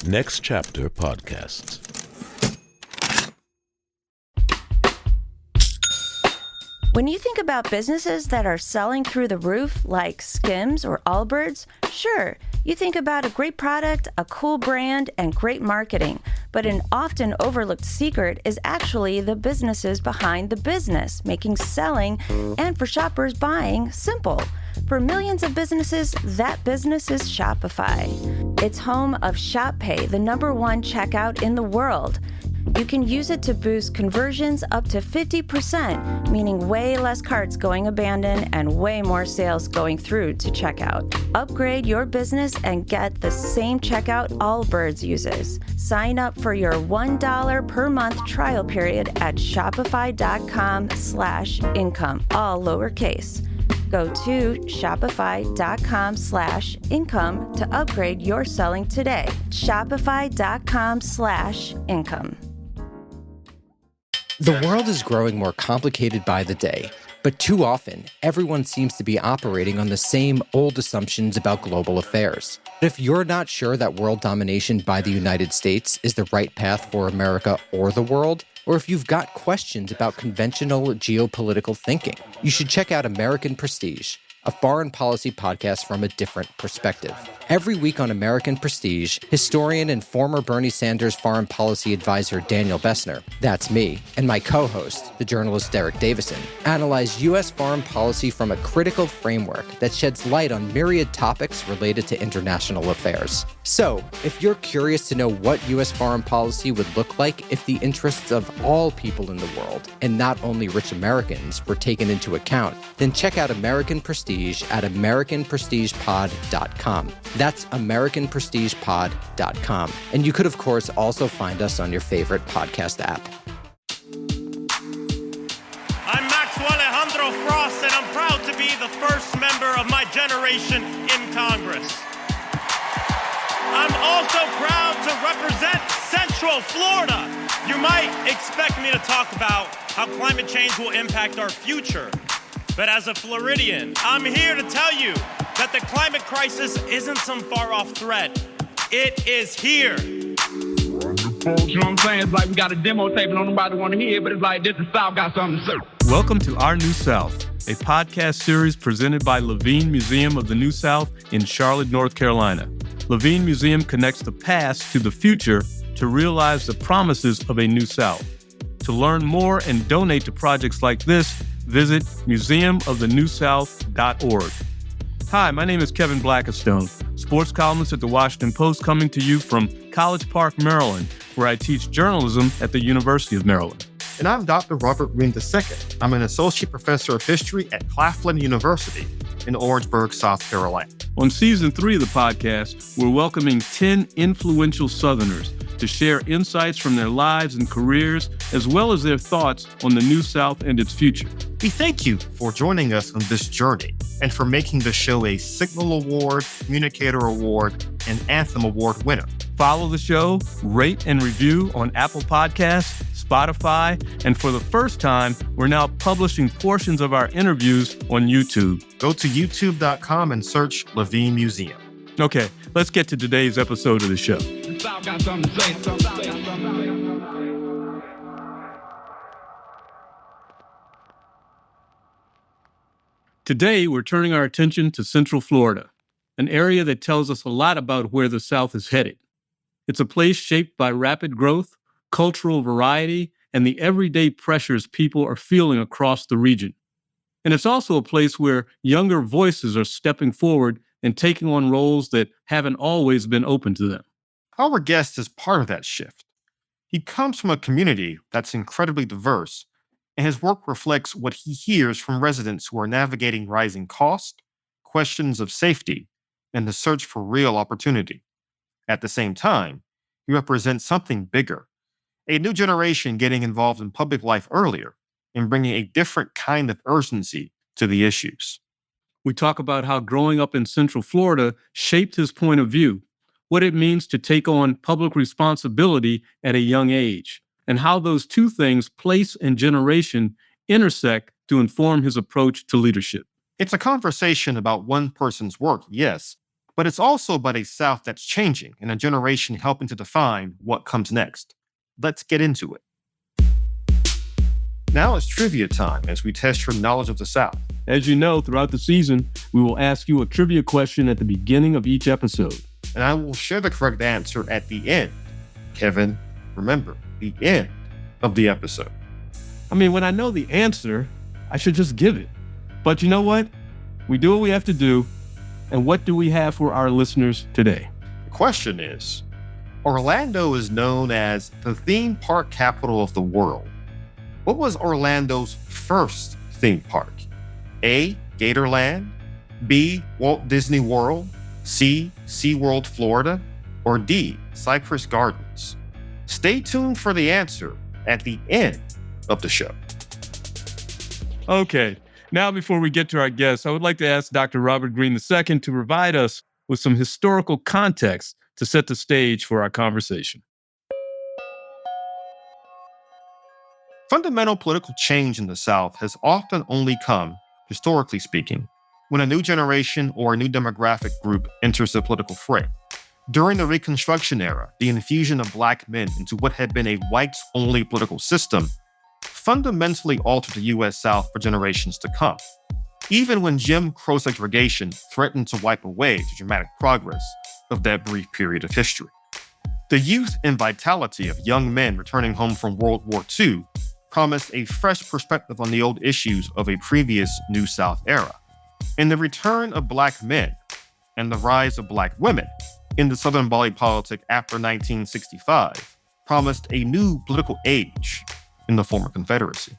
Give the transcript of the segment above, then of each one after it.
Next Chapter Podcasts. When you think about businesses that are selling through the roof, like Skims or Allbirds, sure, you think about a great product, a cool brand, and great marketing. But an often overlooked secret is actually the businesses behind the business, making selling and for shoppers buying simple. For millions of businesses, that business is Shopify. It's home of Shop Pay, the #1 checkout in the world. You can use it to boost conversions up to 50%, meaning way less carts going abandoned and way more sales going through to checkout. Upgrade your business and get the same checkout Allbirds uses. Sign up for your $1 per month trial period at shopify.com/income, all lowercase. Go to shopify.com/income to upgrade your selling today. Shopify.com/income. The world is growing more complicated by the day, but too often, everyone seems to be operating on the same old assumptions about global affairs. But if you're not sure that world domination by the United States is the right path for America or the world, or if you've got questions about conventional geopolitical thinking, you should check out American Prestige, a foreign policy podcast from a different perspective. Every week on American Prestige, historian and former Bernie Sanders foreign policy advisor Daniel Bessner, that's me, and my co-host, the journalist Derek Davison, analyze U.S. foreign policy from a critical framework that sheds light on myriad topics related to international affairs. So, if you're curious to know what U.S. foreign policy would look like if the interests of all people in the world, and not only rich Americans, were taken into account, then check out American Prestige at AmericanPrestigePod.com. That's AmericanPrestigePod.com. And you could, of course, also find us on your favorite podcast app. I'm Maxwell Alejandro Frost, and I'm proud to be the first member of my generation in Congress. I'm also proud to represent Central Florida. You might expect me to talk about how climate change will impact our future. But as a Floridian, I'm here to tell you that the climate crisis isn't some far-off threat. It is here. You know what I'm saying? It's like we got a demo tape and nobody want to hear it, but it's like this, the South got something to say. Welcome to Our New South, a podcast series presented by Levine Museum of the New South in Charlotte, North Carolina. Levine Museum connects the past to the future to realize the promises of a New South. To learn more and donate to projects like this, visit museumofthenewsouth.org. Hi, my name is Kevin Blackistone, sports columnist at the Washington Post, coming to you from College Park, Maryland, where I teach journalism at the University of Maryland. And I'm Dr. Robert Green II. I'm an associate professor of history at Claflin University in Orangeburg, South Carolina. On Season 3 of the podcast, we're welcoming 10 influential Southerners to share insights from their lives and careers, as well as their thoughts on the New South and its future. We thank you for joining us on this journey and for making the show a Signal Award, Communicator Award, and Anthem Award winner. Follow the show, rate and review on Apple Podcasts, Spotify, and for the first time, we're now publishing portions of our interviews on YouTube. Go to youtube.com and search Levine Museum. Okay, let's get to today's episode of the show. The South got something to say. Today, we're turning our attention to Central Florida, an area that tells us a lot about where the South is headed. It's a place shaped by rapid growth, cultural variety, and the everyday pressures people are feeling across the region. And it's also a place where younger voices are stepping forward and taking on roles that haven't always been open to them. Our guest is part of that shift. He comes from a community that's incredibly diverse, and his work reflects what he hears from residents who are navigating rising cost, questions of safety, and the search for real opportunity. At the same time, he represents something bigger, a new generation getting involved in public life earlier and bringing a different kind of urgency to the issues. We talk about how growing up in Central Florida shaped his point of view, what it means to take on public responsibility at a young age, and how those two things, place and generation, intersect to inform his approach to leadership. It's a conversation about one person's work, yes, But it's also about a South that's changing and a generation helping to define what comes next. Let's get into it. Now it's trivia time as we test your knowledge of the South. As you know, throughout the season, we will ask you a trivia question at the beginning of each episode. And I will share the correct answer at the end. Kevin, remember, the end of the episode. I mean, when I know the answer, I should just give it. But you know what? We do what we have to do. And what do we have for our listeners today? The question is, Orlando is known as the theme park capital of the world. What was Orlando's first theme park? A, Gatorland, B, Walt Disney World, C, SeaWorld Florida, or D, Cypress Gardens? Stay tuned for the answer at the end of the show. Okay, now before we get to our guests, I would like to ask Dr. Robert Greene II to provide us with some historical context to set the stage for our conversation. Fundamental political change in the South has often only come, historically speaking, when a new generation or a new demographic group enters the political fray. During the Reconstruction era, the infusion of Black men into what had been a whites-only political system fundamentally altered the U.S. South for generations to come. Even when Jim Crow segregation threatened to wipe away the dramatic progress of that brief period of history. The youth and vitality of young men returning home from World War II promised a fresh perspective on the old issues of a previous New South era. And the return of Black men and the rise of Black women in the Southern body politic after 1965 promised a new political age in the former Confederacy.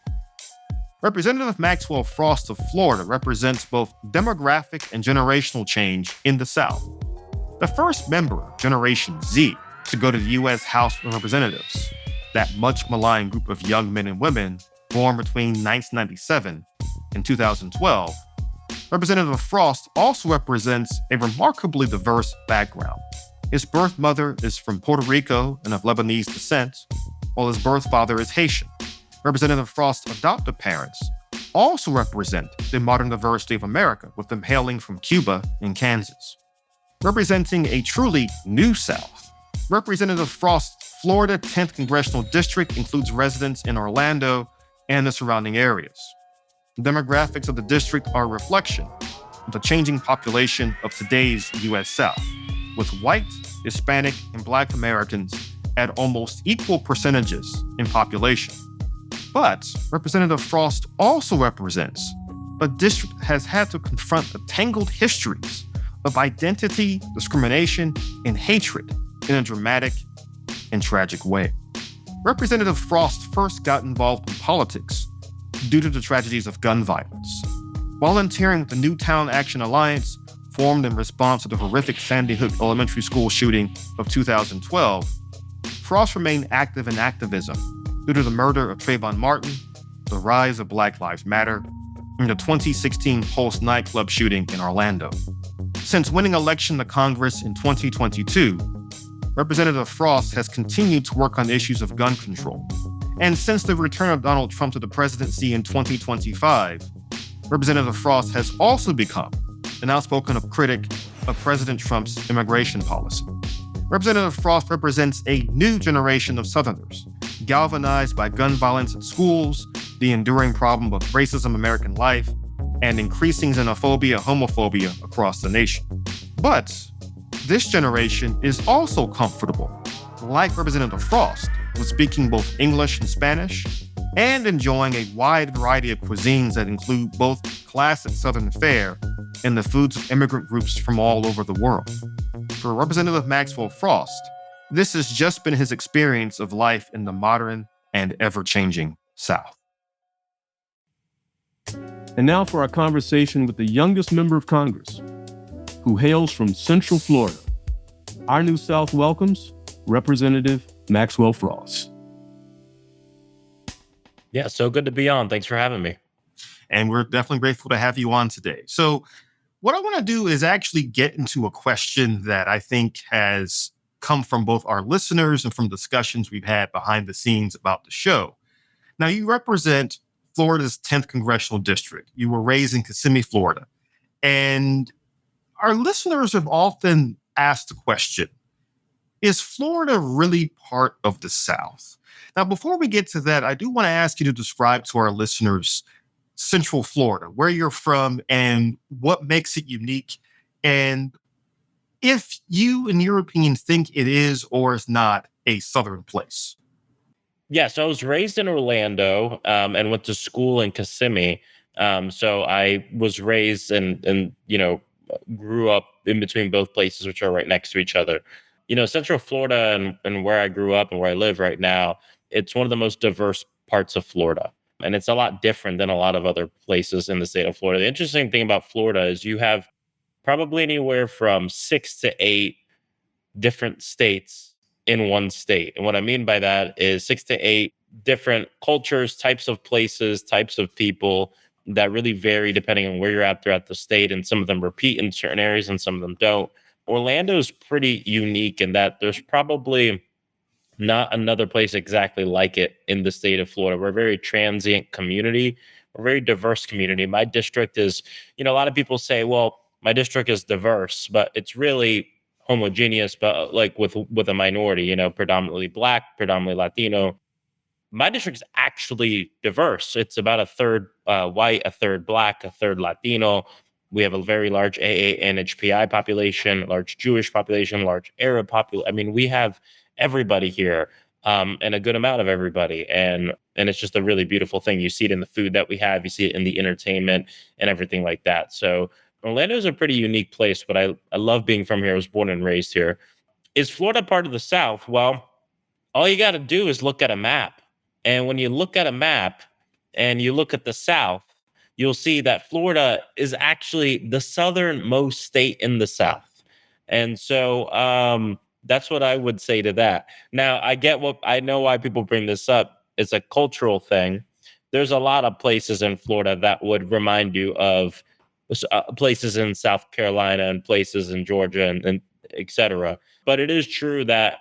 Representative Maxwell Frost of Florida represents both demographic and generational change in the South. The first member of Generation Z to go to the U.S. House of Representatives, that much maligned group of young men and women born between 1997 and 2012, Representative Frost also represents a remarkably diverse background. His birth mother is from Puerto Rico and of Lebanese descent, while his birth father is Haitian. Representative Frost's adoptive parents also represent the modern diversity of America, with them hailing from Cuba and Kansas. Representing a truly new South, Representative Frost's Florida 10th Congressional District includes residents in Orlando and the surrounding areas. The demographics of the district are a reflection of the changing population of today's U.S. South, with white, Hispanic, and Black Americans at almost equal percentages in population. But Representative Frost also represents a district that has had to confront the tangled histories of identity, discrimination, and hatred in a dramatic and tragic way. Representative Frost first got involved in politics due to the tragedies of gun violence. Volunteering with the Newtown Action Alliance, formed in response to the horrific Sandy Hook Elementary School shooting of 2012, Frost remained active in activism due to the murder of Trayvon Martin, the rise of Black Lives Matter, and the 2016 Pulse nightclub shooting in Orlando. Since winning election to Congress in 2022, Representative Frost has continued to work on issues of gun control. And since the return of Donald Trump to the presidency in 2025, Representative Frost has also become an outspoken critic of President Trump's immigration policy. Representative Frost represents a new generation of Southerners, galvanized by gun violence in schools, the enduring problem of racism in American life, and increasing xenophobia, homophobia across the nation. But this generation is also comfortable, like Representative Frost, with speaking both English and Spanish, and enjoying a wide variety of cuisines that include both classic Southern fare and the foods of immigrant groups from all over the world. For Representative Maxwell Frost, this has just been his experience of life in the modern and ever-changing South. And now for our conversation with the youngest member of Congress, who hails from Central Florida. Our New South welcomes Representative Maxwell Frost. Yeah, so good to be on. Thanks for having me. And we're definitely grateful to have you on today. So what I want to do is actually get into a question that I think has come from both our listeners and from discussions we've had behind the scenes about the show. Now, you represent Florida's 10th Congressional District. You were raised in Kissimmee, Florida. And Our listeners have often asked the question, is Florida really part of the South? Now, before we get to that, I do want to ask you to describe to our listeners Central Florida, where you're from and what makes it unique, and if you, in your opinion, think it is or is not a Southern place. Yeah, so I was raised in Orlando, and went to school in Kissimmee. So I was raised and grew up in between both places, which are right next to each other. Central Florida and where I grew up and where I live right now, it's one of the most diverse parts of Florida. And it's a lot different than a lot of other places in the state of Florida. The interesting thing about Florida is you have probably anywhere from 6 to 8 different states in one state. And what I mean by that is 6 to 8 different cultures, types of places, types of people that really vary depending on where you're at throughout the state. And some of them repeat in certain areas and some of them don't. Orlando's pretty unique in that there's probably not another place exactly like it in the state of Florida. We're a very transient community. We're a very diverse community. My district is, a lot of people say, well, my district is diverse, but it's really homogeneous, but like with a minority, predominantly Black, predominantly Latino. My district is actually diverse. It's about a third white, a third Black, a third Latino. We have a very large AA and HPI population, large Jewish population, large Arab population. I mean, we have everybody here, and a good amount of everybody. And it's just a really beautiful thing. You see it in the food that we have. You see it in the entertainment and everything like that. So Orlando is a pretty unique place, but I love being from here. I was born and raised here. Is Florida part of the South? Well, all you got to do is look at a map. And when you look at a map and you look at the South, you'll see that Florida is actually the southernmost state in the South. And so that's what I would say to that. Now, I know why people bring this up. It's a cultural thing. There's a lot of places in Florida that would remind you of places in South Carolina and places in Georgia and et cetera. But it is true that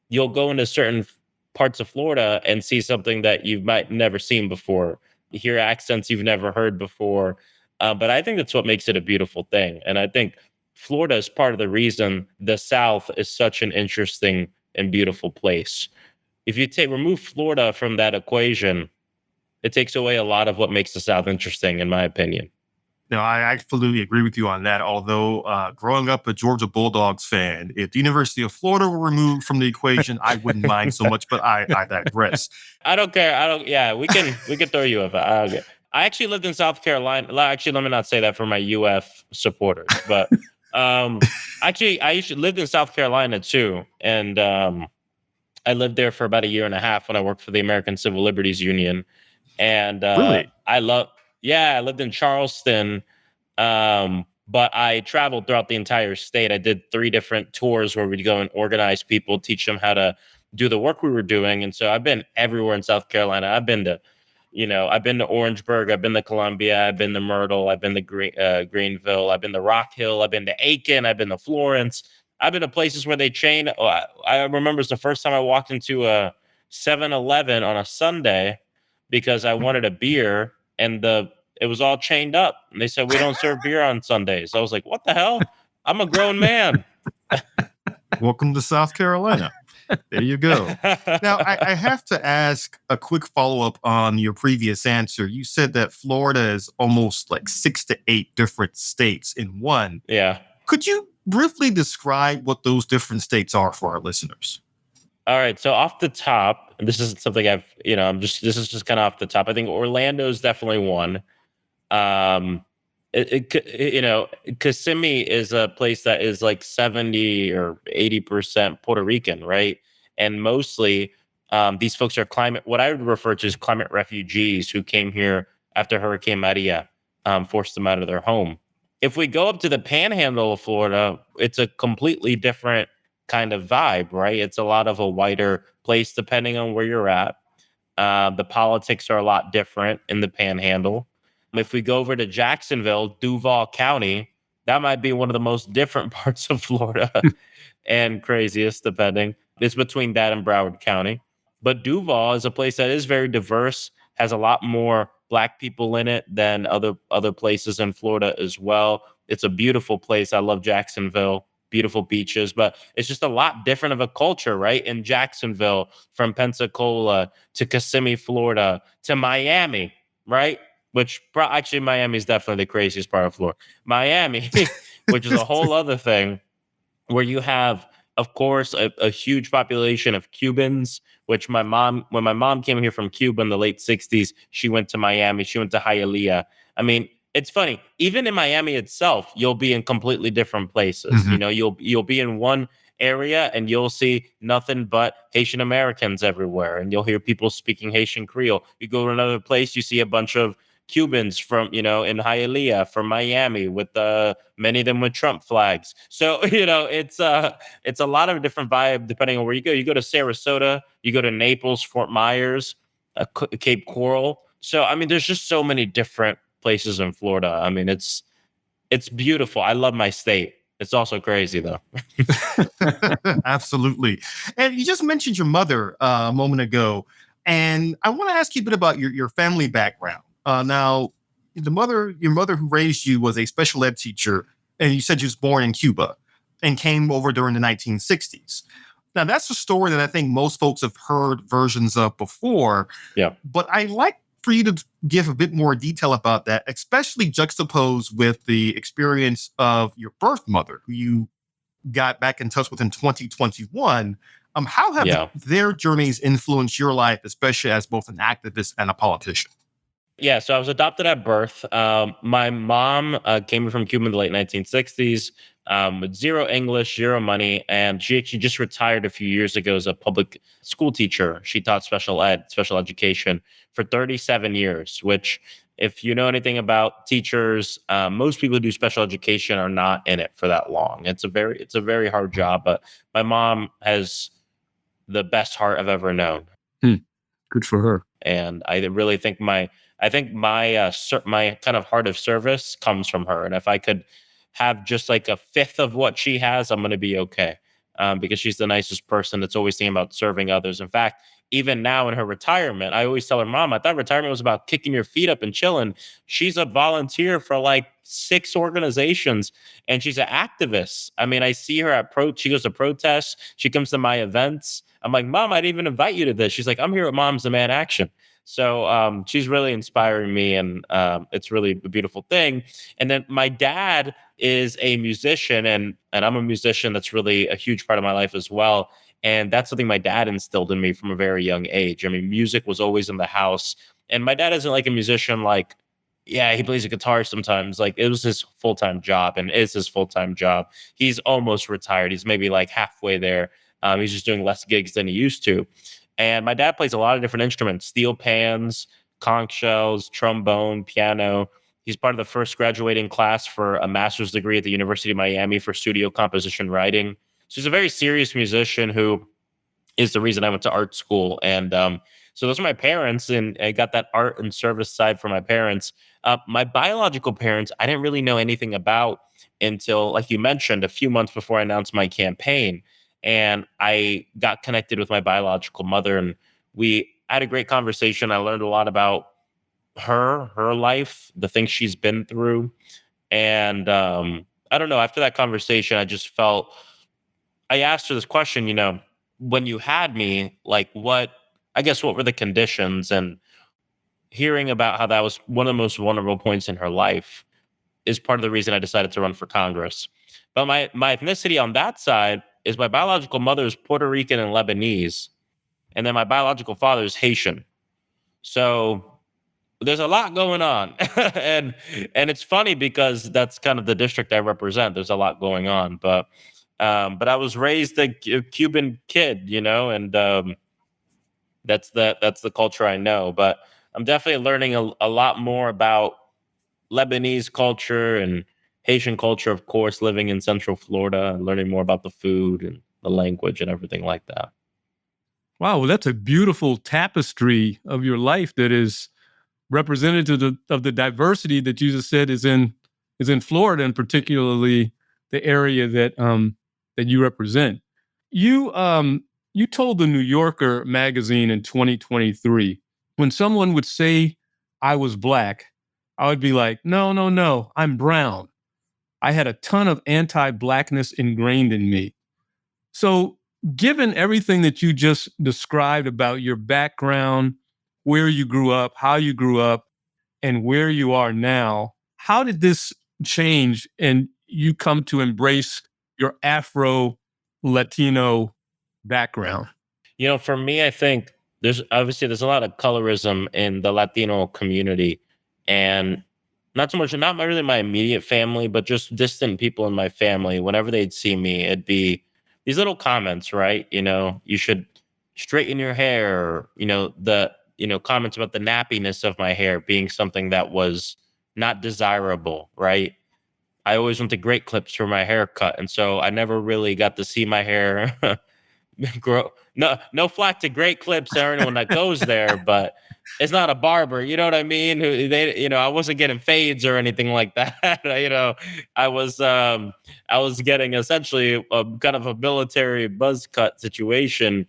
you'll go into certain parts of Florida and see something that you might never seen before, hear accents you've never heard before. But I think that's what makes it a beautiful thing. And I think Florida is part of the reason the South is such an interesting and beautiful place. If you remove Florida from that equation, it takes away a lot of what makes the South interesting, in my opinion. No, I absolutely agree with you on that. Although growing up a Georgia Bulldogs fan, if the University of Florida were removed from the equation, I wouldn't mind so much, but I digress. I don't care. Yeah, we can throw you off. I actually lived in South Carolina. Actually, let me not say that for my UF supporters, but actually, I lived in South Carolina too. And I lived there for about a year and a half when I worked for the American Civil Liberties Union. And Really? I lived in Charleston, but I traveled throughout the entire state. I did 3 different tours where we'd go and organize people, teach them how to do the work we were doing. And so I've been everywhere in South Carolina. I've been to Orangeburg, I've been to Columbia, I've been to Myrtle, I've been to Greenville, I've been to Rock Hill, I've been to Aiken, I've been to Florence. I've been to places where they chain. I remember it's the first time I walked into a 7-Eleven on a Sunday because I wanted a beer, and it was all chained up. And they said, we don't serve beer on Sundays. I was like, what the hell? I'm a grown man. Welcome to South Carolina. There you go. Now, I have to ask a quick follow-up on your previous answer. You said that Florida is almost like 6 to 8 different states in one. Yeah. Could you briefly describe what those different states are for our listeners? All right. So off the top, and this isn't something this is just kind of off the top. I think Orlando is definitely one. Kissimmee is a place that is like 70 or 80% Puerto Rican, right? And mostly these folks are what I would refer to as climate refugees who came here after Hurricane Maria forced them out of their home. If we go up to the panhandle of Florida, it's a completely different kind of vibe, right? It's a lot of a whiter place depending on where you're at. The politics are a lot different in the panhandle. If we go over to Jacksonville, Duval County, that might be one of the most different parts of Florida and craziest, depending. It's between that and Broward County. But Duval is a place that is very diverse, has a lot more Black people in it than other places in Florida as well. It's a beautiful place. I love Jacksonville. Beautiful beaches, but it's just a lot different of a culture, right? In Jacksonville, from Pensacola to Kissimmee, Florida, to Miami, right? Actually, Miami is definitely the craziest part of Florida. Miami, which is a whole other thing, where you have, of course, a huge population of Cubans, which when my mom came here from Cuba in the late 60s, she went to Miami, she went to Hialeah. I mean, it's funny, even in Miami itself, you'll be in completely different places. You know, you'll be in one area and you'll see nothing but Haitian Americans everywhere, and you'll hear people speaking Haitian Creole. You go to another place, you see a bunch of Cubans from, in Hialeah, from Miami, with many of them with Trump flags. So, it's a lot of different vibe depending on where you go. You go to Sarasota, you go to Naples, Fort Myers, Cape Coral. So, I mean, there's just so many different places in Florida. I mean, it's beautiful. I love my state. It's also crazy though. Absolutely. And you just mentioned your mother a moment ago, and I want to ask you a bit about your family background. Now, your mother who raised you was a special ed teacher, and you said you was born in Cuba and came over during the 1960s. Now, that's a story that I think most folks have heard versions of before. Yeah. But I like for you to give a bit more detail about that, especially juxtaposed with the experience of your birth mother, who you got back in touch with in 2021. How have their journeys influenced your life, especially as both an activist and a politician? Yeah, so I was adopted at birth. My mom came from Cuba in the late 1960s, with zero English, zero money, and she actually just retired a few years ago as a public school teacher. She taught special education for 37 years, which, if you know anything about teachers, most people who do special education are not in it for that long. It's a very hard job, but my mom has the best heart I've ever known. Good for her. And I really think my kind of heart of service comes from her. And if I could have just like a fifth of what she has, I'm going to be okay. Because she's the nicest person that's always thinking about serving others. In fact, even now in her retirement, I always tell her, Mom, I thought retirement was about kicking your feet up and chilling. She's a volunteer for like 6 organizations, and she's an activist. I mean, I see her she goes to protests. She comes to my events. I'm like, Mom, I didn't even invite you to this. She's like, I'm here at Moms Demand Action. So she's really inspiring me, and it's really a beautiful thing. And then my dad is a musician, and I'm a musician. That's really a huge part of my life as well. And that's something my dad instilled in me from a very young age. I mean, music was always in the house. And my dad isn't like a musician, like, yeah, he plays a guitar sometimes. Like, it was his full-time job, and is his full-time job. He's almost retired. He's maybe like halfway there. He's just doing less gigs than he used to. And my dad plays a lot of different instruments: steel pans, conch shells, trombone, piano. He's part of the first graduating class for a master's degree at the University of Miami for studio composition writing. So he's a very serious musician who is the reason I went to art school. And so those are my parents, and I got that art and service side from my parents. My biological parents, I didn't really know anything about until, like you mentioned, a few months before I announced my campaign. And I got connected with my biological mother, and we had a great conversation. I learned a lot about her life, the things she's been through. And I don't know, after that conversation, I asked her this question, when you had me, like what were the conditions? And hearing about how that was one of the most vulnerable points in her life is part of the reason I decided to run for Congress. But my ethnicity on that side is my biological mother is Puerto Rican and Lebanese, and then my biological father is Haitian. So there's a lot going on. and it's funny because that's kind of the district I represent. There's a lot going on, but I was raised a Cuban kid, and that's the culture I know. But I'm definitely learning a lot more about Lebanese culture and Haitian culture, of course, living in Central Florida, and learning more about the food and the language and everything like that. Wow, well, that's a beautiful tapestry of your life that is representative of the diversity that you just said is in Florida, and particularly the area that you represent. You told the New Yorker magazine in 2023, when someone would say I was Black, I would be like, no, I'm brown. I had a ton of anti-Blackness ingrained in me. So given everything that you just described about your background, where you grew up, how you grew up, and where you are now, how did this change and you come to embrace your Afro-Latino background? For me, I think there's a lot of colorism in the Latino community, and not really my immediate family, but just distant people in my family. Whenever they'd see me, it'd be these little comments, right? You should straighten your hair. Comments about the nappiness of my hair being something that was not desirable, right? I always went to great clips for my haircut, and so I never really got to see my hair grow. No flack to great clips or anyone that goes there, but it's not a barber, you know what I mean? I wasn't getting fades or anything like that. I was getting essentially a kind of a military buzz cut situation,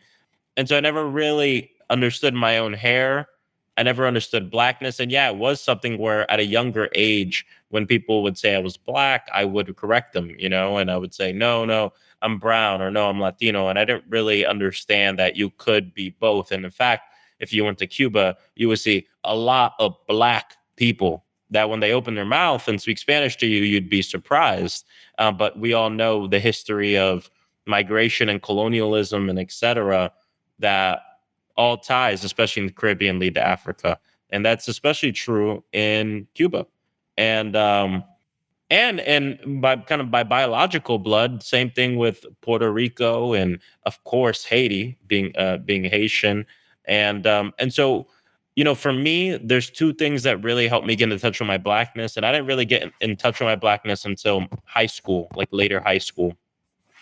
and so I never really understood my own hair. I never understood Blackness, and yeah, it was something where at a younger age, when people would say I was Black, I would correct them, and I would say no, I'm brown, or no, I'm Latino. And I didn't really understand that you could be both. And in fact, if you went to Cuba, you would see a lot of Black people that when they open their mouth and speak Spanish to you, you'd be surprised. But we all know the history of migration and colonialism and et cetera, that all ties, especially in the Caribbean, lead to Africa. And that's especially true in Cuba. And by biological blood, same thing with Puerto Rico and of course Haiti, being Haitian, and so for me, there's two things that really helped me get in touch with my Blackness, and I didn't really get in touch with my Blackness until high school, like later high school,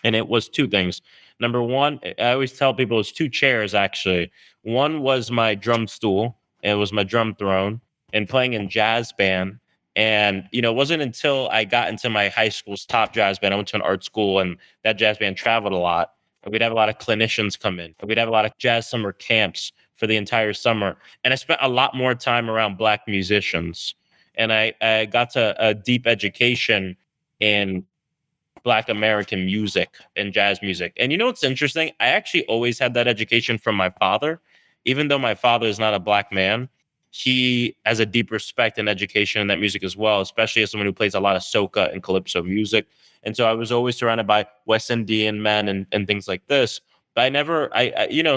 and it was two things. Number one, I always tell people it's two chairs actually. One was my drum stool, and it was my drum throne, and playing in jazz band. And, it wasn't until I got into my high school's top jazz band. I went to an art school, and that jazz band traveled a lot. And we'd have a lot of clinicians come in. And we'd have a lot of jazz summer camps for the entire summer. And I spent a lot more time around Black musicians. And I got to a deep education in Black American music and jazz music. And what's interesting? I actually always had that education from my father. Even though my father is not a Black man, he has a deep respect and education in that music as well, especially as someone who plays a lot of soca and calypso music. And so I was always surrounded by West Indian men and things like this. But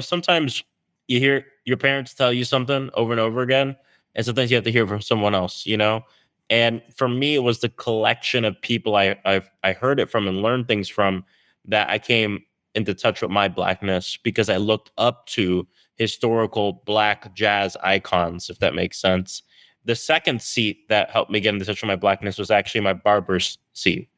sometimes you hear your parents tell you something over and over again, and sometimes you have to hear from someone else, And for me, it was the collection of people I heard it from and learned things from that I came into touch with my Blackness, because I looked up to historical Black jazz icons, if that makes sense. The second seat that helped me get into touch with my Blackness was actually my barber's seat.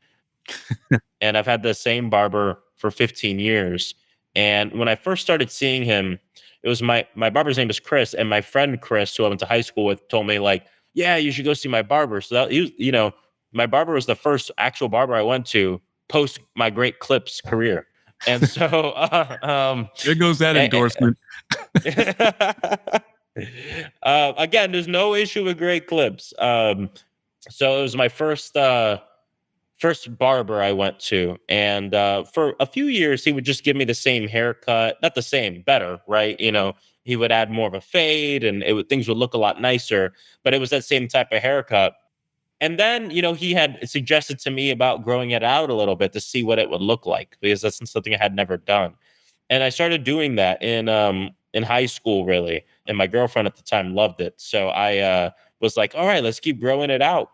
And I've had the same barber for 15 years. And when I first started seeing him, it was my barber's name is Chris, and my friend Chris, who I went to high school with, told me like, yeah, you should go see my barber. So that my barber was the first actual barber I went to post my great clips career. And so there goes that endorsement. Again, there's no issue with great clips. So it was my first barber I went to, and for a few years he would just give me the same haircut, not the same, better, right? He would add more of a fade, and things would look a lot nicer, but it was that same type of haircut. And then, he had suggested to me about growing it out a little bit to see what it would look like, because that's something I had never done. And I started doing that in high school, really. And my girlfriend at the time loved it. So I was like, all right, let's keep growing it out.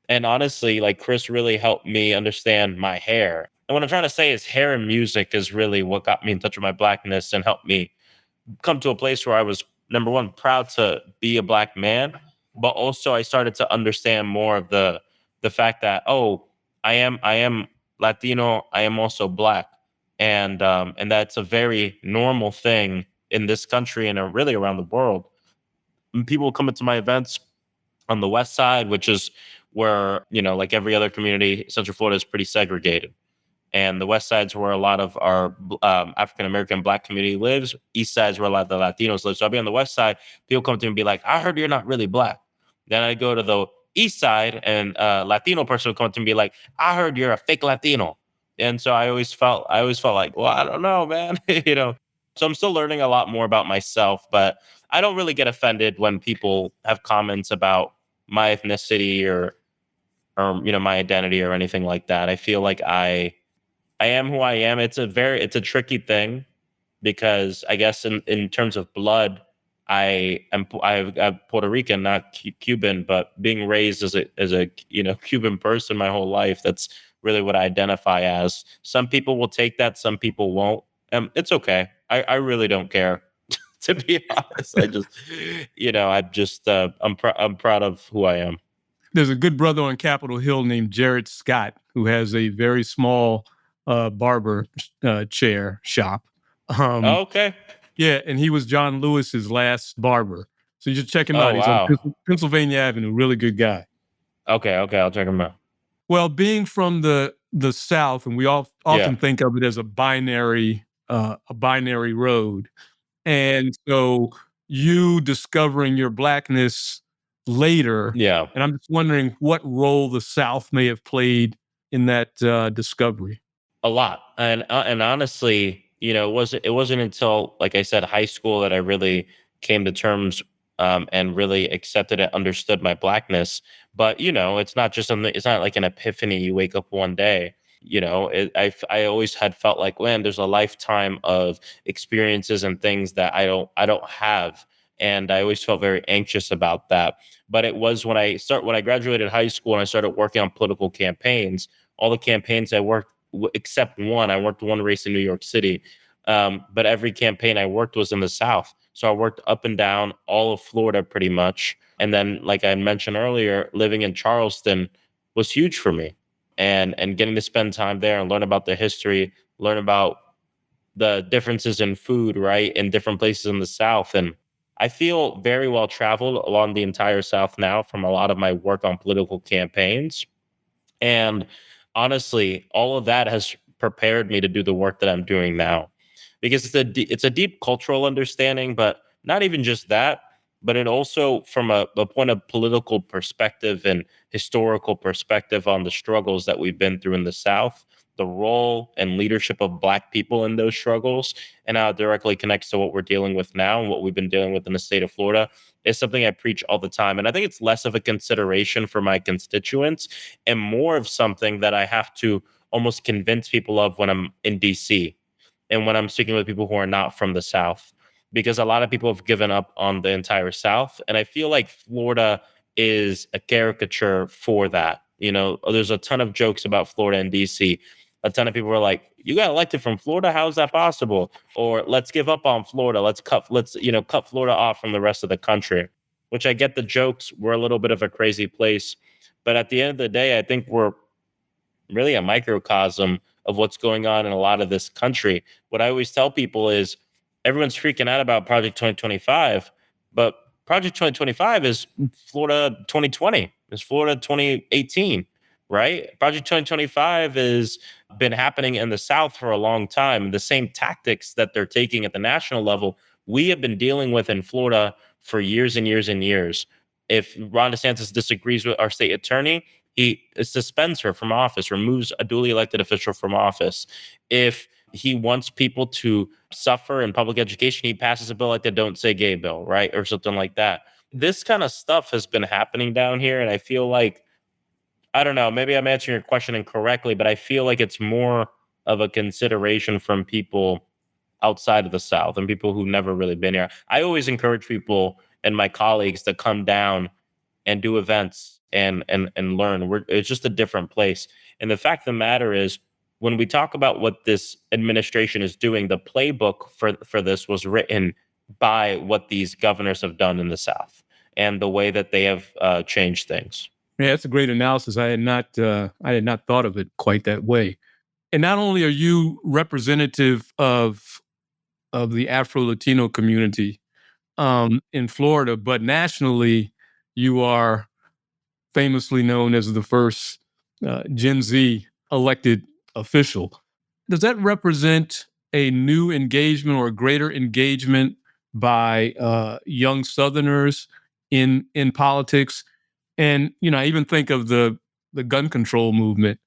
And honestly, like, Chris really helped me understand my hair. And what I'm trying to say is hair and music is really what got me in touch with my Blackness and helped me come to a place where I was, number one, proud to be a Black man. But also I started to understand more of the fact that, I am Latino, I am also Black. And that's a very normal thing in this country and really around the world. And people come into my events on the West Side, which is where, like every other community, Central Florida is pretty segregated. And the West Side's where a lot of our African-American Black community lives. East Side's where a lot of the Latinos live. So I'll be on the West Side. People come to me and be like, I heard you're not really Black. Then I go to the East Side, and a Latino person would come up to me and be like, "I heard you're a fake Latino," and so I always felt like, well, I don't know, man, you know. So I'm still learning a lot more about myself, but I don't really get offended when people have comments about my ethnicity or my identity or anything like that. I feel like I am who I am. It's a tricky thing because I guess in terms of blood, I'm Puerto Rican, not Cuban, but being raised as a Cuban person my whole life, that's really what I identify as. Some people will take that, some people won't. It's okay. I really don't care. To be honest, I just I'm proud of who I am. There's a good brother on Capitol Hill named Jared Scott who has a very small barber chair shop. Okay. Yeah, and he was John Lewis's last barber. So you should check him Oh, out. He's wow. on Pennsylvania Avenue. Really good guy. Okay, I'll check him out. Well, being from the South, and we often Yeah. think of it as a binary road, and so you discovering your blackness later, Yeah. and I'm just wondering what role the South may have played in that discovery. A lot. And honestly, it wasn't until, like I said, high school that I really came to terms and really accepted and understood my blackness. But it's not just something. It's not like an epiphany. You wake up one day. I always had felt like, man, there's a lifetime of experiences and things that I don't have, and I always felt very anxious about that. But it was when I graduated high school and I started working on political campaigns. All the campaigns I worked except one. I worked one race in New York City, but every campaign I worked was in the South. So I worked up and down all of Florida pretty much. And then, like I mentioned earlier, living in Charleston was huge for me, and getting to spend time there and learn about the history, learn about the differences in food, right, in different places in the South. And I feel very well traveled along the entire South now from a lot of my work on political campaigns. And honestly, all of that has prepared me to do the work that I'm doing now, because it's a deep cultural understanding, but not even just that, but it also from a point of political perspective and historical perspective on the struggles that we've been through in the South, the role and leadership of Black people in those struggles, and how it directly connects to what we're dealing with now and what we've been dealing with in the state of Florida is something I preach all the time. And I think it's less of a consideration for my constituents and more of something that I have to almost convince people of when I'm in DC and when I'm speaking with people who are not from the South, because a lot of people have given up on the entire South. And I feel like Florida is a caricature for that. There's a ton of jokes about Florida and DC. A ton of people are like, "You got elected from Florida? How is that possible?" Or "Let's give up on Florida. Let's cut Florida off from the rest of the country." Which I get the jokes. We're a little bit of a crazy place, but at the end of the day, I think we're really a microcosm of what's going on in a lot of this country. What I always tell people is everyone's freaking out about Project 2025, but Project 2025 is Florida 2020, is Florida 2018, right? Project 2025 has been happening in the South for a long time. The same tactics that they're taking at the national level, we have been dealing with in Florida for years and years and years. If Ron DeSantis disagrees with our state attorney, he suspends her from office, removes a duly elected official from office. If he wants people to suffer in public education, he passes a bill like the Don't Say Gay bill, right? Or something like that. This kind of stuff has been happening down here. And I feel like, I don't know, maybe I'm answering your question incorrectly, but I feel like it's more of a consideration from people outside of the South and people who've never really been here. I always encourage people and my colleagues to come down and do events and learn. It's just a different place. And the fact of the matter is, when we talk about what this administration is doing, the playbook for this was written by what these governors have done in the South and the way that they have changed things. Yeah, that's a great analysis. I had not thought of it quite that way. And not only are you representative of the Afro-Latino community in Florida, but nationally, you are famously known as the first Gen Z elected official. Does that represent a new engagement or a greater engagement by young Southerners in politics? And, I even think of the gun control movement,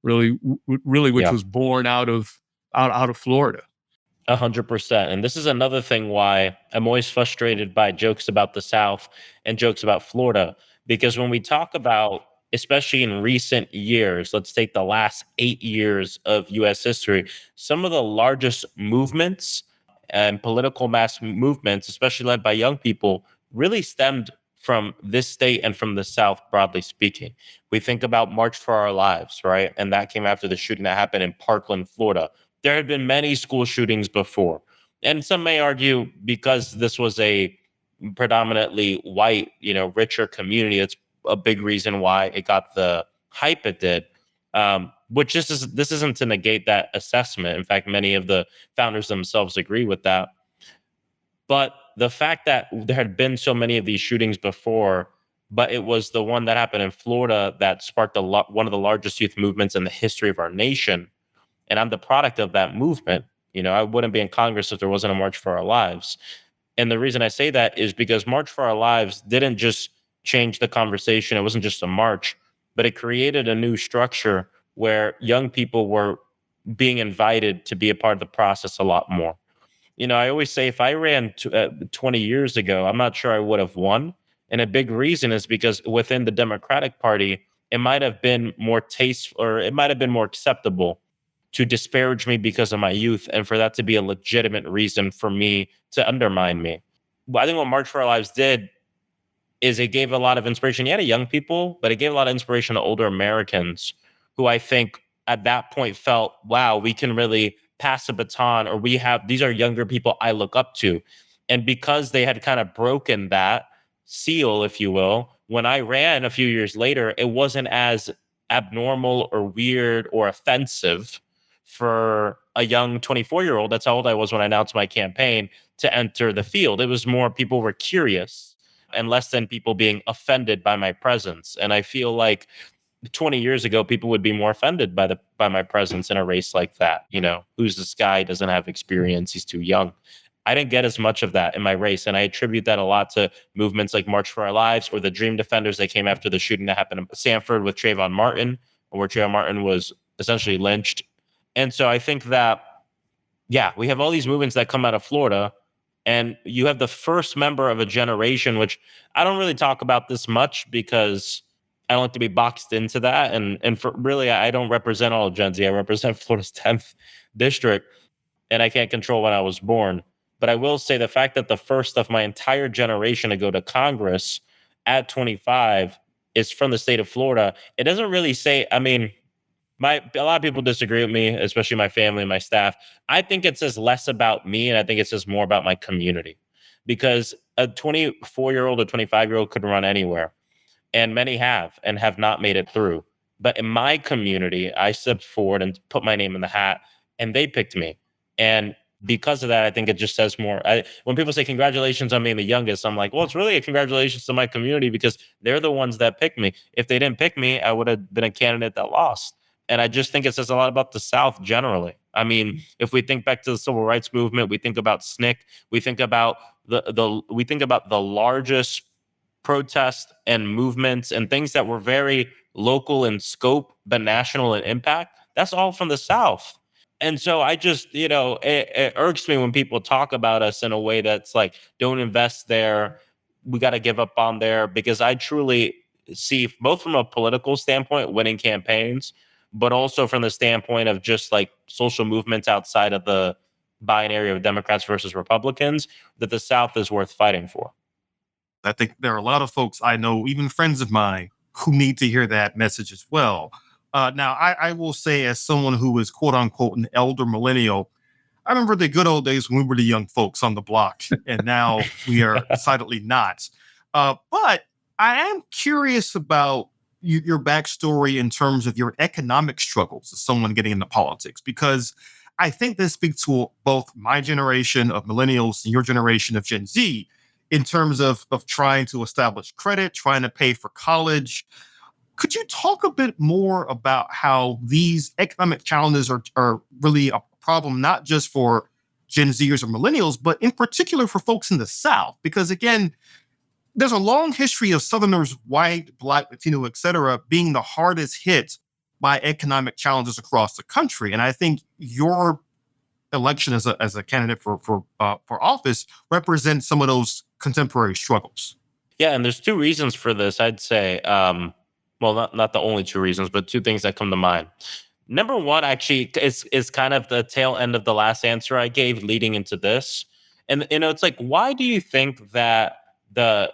really, which was born out of Florida. 100%. And this is another thing why I'm always frustrated by jokes about the South and jokes about Florida. Because when we talk about, especially in recent years, let's take the last 8 years of US history, some of the largest movements and political mass movements, especially led by young people, really stemmed from this state and from the South, broadly speaking. We think about March for Our Lives, right? And that came after the shooting that happened in Parkland, Florida. There had been many school shootings before. And some may argue because this was a predominantly white, richer community, it's a big reason why it got the hype it did. Which this isn't to negate that assessment. In fact, many of the founders themselves agree with that. But the fact that there had been so many of these shootings before, but it was the one that happened in Florida that sparked one of the largest youth movements in the history of our nation. And I'm the product of that movement. I wouldn't be in Congress if there wasn't a March for Our Lives. And the reason I say that is because March for Our Lives didn't just change the conversation. It wasn't just a march, but it created a new structure where young people were being invited to be a part of the process a lot more. I always say if I ran 20 years ago, I'm not sure I would have won. And a big reason is because within the Democratic Party, it might have been more tasteful, or it might have been more acceptable to disparage me because of my youth, and for that to be a legitimate reason for me to undermine me. But I think what March for Our Lives did is it gave a lot of inspiration, to young people, but it gave a lot of inspiration to older Americans who I think at that point felt, wow, we can really pass a baton, or these are younger people I look up to. And because they had kind of broken that seal, if you will, when I ran a few years later, it wasn't as abnormal or weird or offensive for a young 24-year-old, that's how old I was when I announced my campaign, to enter the field. It was more people were curious and less than people being offended by my presence. And I feel like 20 years ago, people would be more offended by my presence in a race like that. Who's this guy? Doesn't have experience. He's too young. I didn't get as much of that in my race. And I attribute that a lot to movements like March for Our Lives or the Dream Defenders that came after the shooting that happened in Sanford with Trayvon Martin, where Trayvon Martin was essentially lynched. And so I think that, we have all these movements that come out of Florida, and you have the first member of a generation, which I don't really talk about this much because I don't like to be boxed into that. And for really, I don't represent all of Gen Z. I represent Florida's 10th district, and I can't control when I was born. But I will say the fact that the first of my entire generation to go to Congress at 25 is from the state of Florida. It doesn't really say, a lot of people disagree with me, especially my family and my staff. I think it says less about me, and I think it says more about my community, because a 24-year-old or 25-year-old could run anywhere, and many have and have not made it through. But in my community, I stepped forward and put my name in the hat, and they picked me. And because of that, I think it just says more. When people say congratulations on being the youngest, I'm like, well, it's really a congratulations to my community because they're the ones that picked me. If they didn't pick me, I would have been a candidate that lost. And I just think it says a lot about the South generally. If we think back to the civil rights movement, we think about SNCC, we think about the largest protests and movements and things that were very local in scope but national in impact. That's all from the South. And so I just, it irks me when people talk about us in a way that's like, don't invest there. We got to give up on there, because I truly see, both from a political standpoint, winning campaigns, but also from the standpoint of just like social movements outside of the binary of Democrats versus Republicans, that the South is worth fighting for. I think there are a lot of folks I know, even friends of mine, who need to hear that message as well. Now, I will say, as someone who is quote unquote an elder millennial, I remember the good old days when we were the young folks on the block, and now we are decidedly not. But I am curious about your backstory in terms of your economic struggles as someone getting into politics, because I think this speaks to both my generation of millennials and your generation of Gen Z in terms of trying to establish credit, trying to pay for college. Could you talk a bit more about how these economic challenges are really a problem, not just for Gen Zers or millennials, but in particular for folks in the South? Because again, there's a long history of Southerners, white, Black, Latino, et cetera, being the hardest hit by economic challenges across the country. And I think your election as a candidate for office represents some of those contemporary struggles. Yeah, and there's two reasons for this, I'd say. Well, not the only two reasons, but two things that come to mind. Number one, actually, is kind of the tail end of the last answer I gave leading into this. And, it's like, why do you think that the